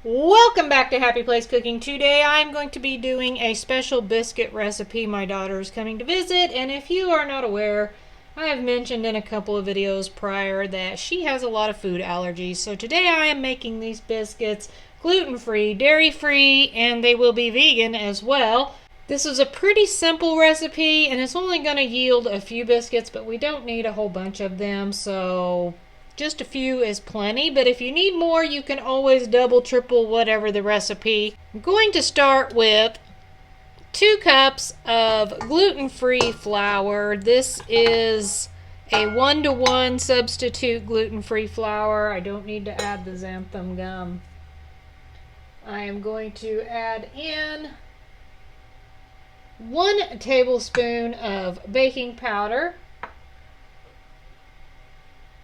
Welcome back to Happy Place Cooking. Today I'm going to be doing a special biscuit recipe. My daughter is coming to visit, and if you are not aware, I have mentioned in a couple of videos prior that she has a lot of food allergies. So today I am making these biscuits gluten-free, dairy-free, and they will be vegan as well. This is a pretty simple recipe, and it's only going to yield a few biscuits, but we don't need a whole bunch of them, so just a few is plenty. But if you need more, you can always double, triple, whatever the recipe. I'm going to start with 2 cups of gluten-free flour. This is a 1-to-1 substitute gluten-free flour. I don't need to add the xanthan gum. I am going to add in 1 tablespoon of baking powder,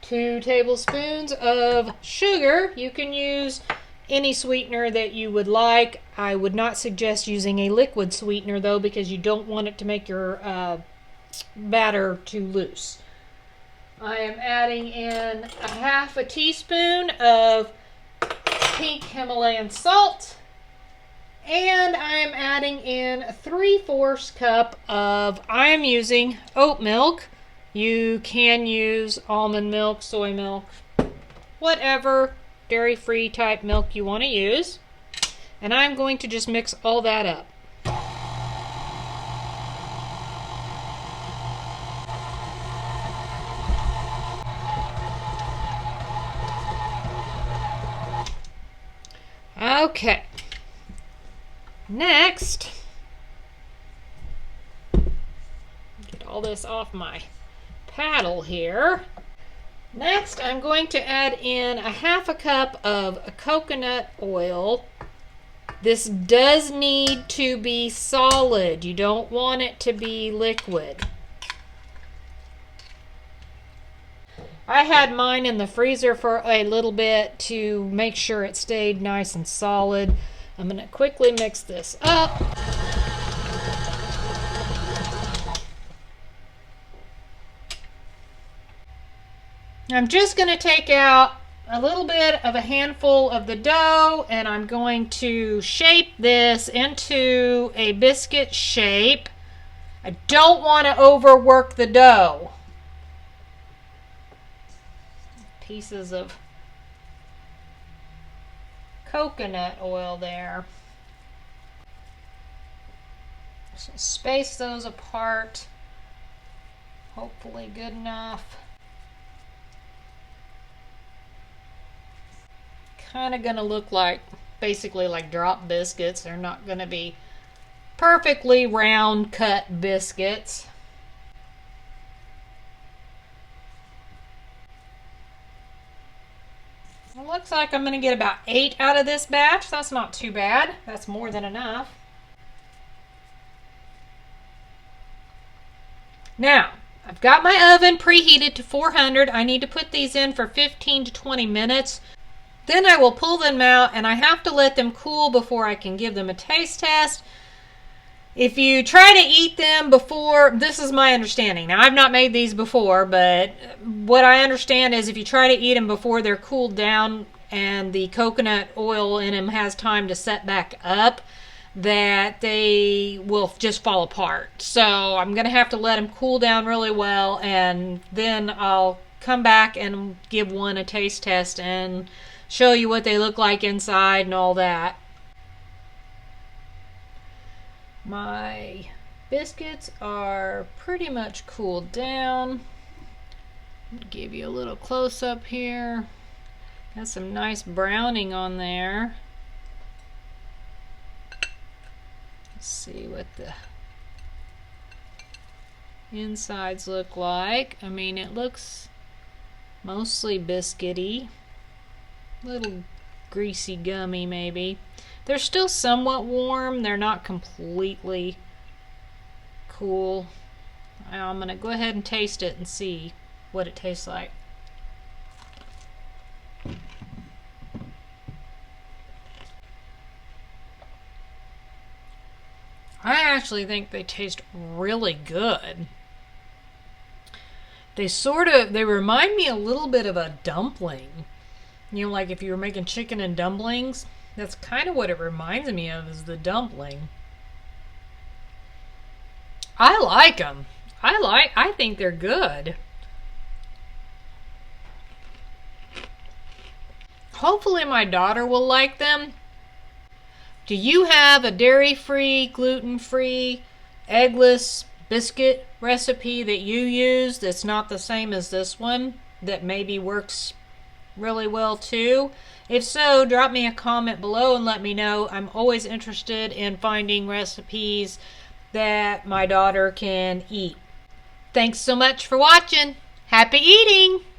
2 tablespoons of sugar. You can use any sweetener that you would like. I would not suggest using a liquid sweetener though, because you don't want it to make your batter too loose. I am adding in a half a teaspoon of pink Himalayan salt, and I am adding in 3/4 cup of, I am using oat milk. You can use almond milk, soy milk, whatever dairy-free type milk you want to use. And I'm going to just mix all that up. Okay. Next, get all this off my paddle here. Next, I'm going to add in a half a cup of coconut oil. This does need to be solid. You don't want it to be liquid. I had mine in the freezer for a little bit to make sure it stayed nice and solid. I'm going to quickly mix this up. I'm just going to take out a little bit of a handful of the dough, and I'm going to shape this into a biscuit shape. I don't want to overwork the dough. Pieces of coconut oil there. So space those apart. Hopefully good enough. Kind of gonna look like, basically like drop biscuits. They're not gonna be perfectly round cut biscuits. It looks like I'm gonna get about 8 out of this batch. That's not too bad. That's more than enough. Now, I've got my oven preheated to 400. I need to put these in for 15 to 20 minutes. Then I will pull them out, and I have to let them cool before I can give them a taste test. If you try to eat them before, this is my understanding. Now, I've not made these before, but what I understand is if you try to eat them before they're cooled down and the coconut oil in them has time to set back up, that they will just fall apart. So I'm going to have to let them cool down really well, and then I'll come back and give one a taste test and show you what they look like inside and all that. My biscuits are pretty much cooled down. I'll give you a little close up here. Got some nice browning on there. Let's see what the insides look like. I mean, it looks mostly biscuity. Little greasy, gummy maybe. They're still somewhat warm. They're not completely cool. I'm going to go ahead and taste it and see what it tastes like. I actually think they taste really good. They remind me a little bit of a dumpling. You know, like if you were making chicken and dumplings, That's kind of what it reminds me of, is the dumpling. I like them. I think they're good. Hopefully my daughter will like them. Do you have a dairy-free, gluten-free, eggless biscuit recipe that you use that's not the same as this one, that maybe works really well too? If so, drop me a comment below and let me know. I'm always interested in finding recipes that my daughter can eat. Thanks so much for watching. Happy eating!